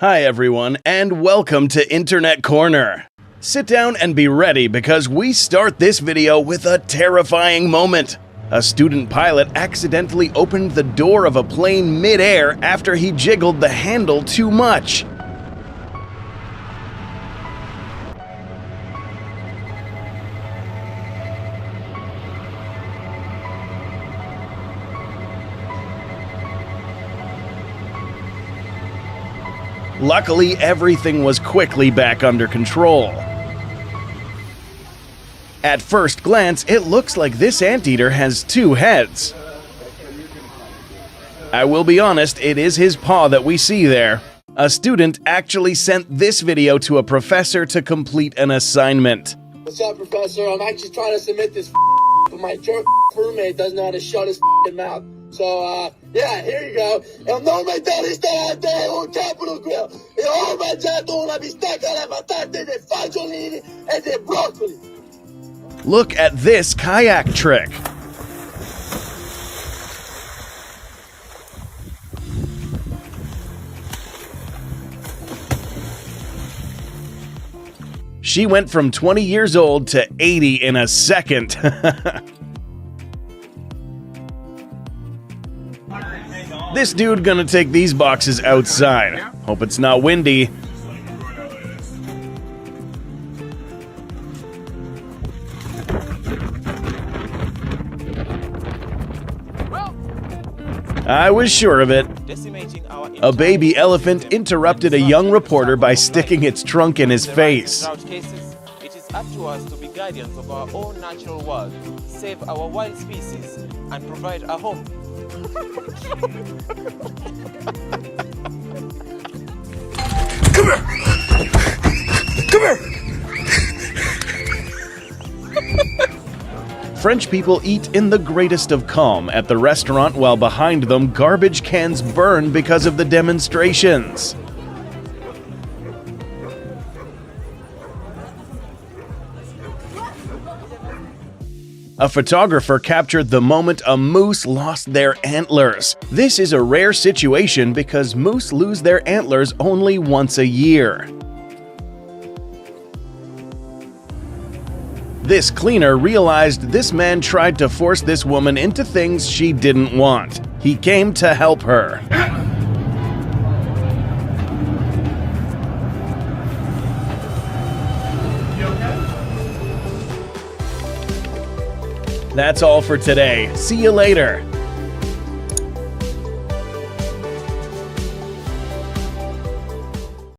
Hi everyone, and welcome to Internet Corner. Sit down and be ready because we start this video with a terrifying moment. A student pilot accidentally opened the door of a plane mid-air after he jiggled the handle too much. Luckily, everything was quickly back under control. At first glance, it looks like this anteater has two heads. I will be honest, it is his paw that we see there. A student actually sent this video to a professor to complete an assignment. What's up, Professor? I'm actually trying to submit this but my jerk roommate doesn't know how to shut his mouth. So, yeah, here you go. El nombre del Estado de un capital grill. E ho mangiato una bistecca alle patate de fagiolini e de broccoli. Look at this kayak trick. She went from 20 years old to 80 in a second. This dude gonna take these boxes outside. Hope it's not windy. I was sure of it. A baby elephant interrupted a young reporter by sticking its trunk in his face. It is up to us to be guardians of our own natural world, save our wild species, and provide a home. Come here! Come here! French people eat in the greatest of calm at the restaurant while behind them garbage cans burn because of the demonstrations. A photographer captured the moment a moose lost their antlers. This is a rare situation because moose lose their antlers only once a year. This cleaner realized this man tried to force this woman into things she didn't want. He came to help her. That's all for today. See you later.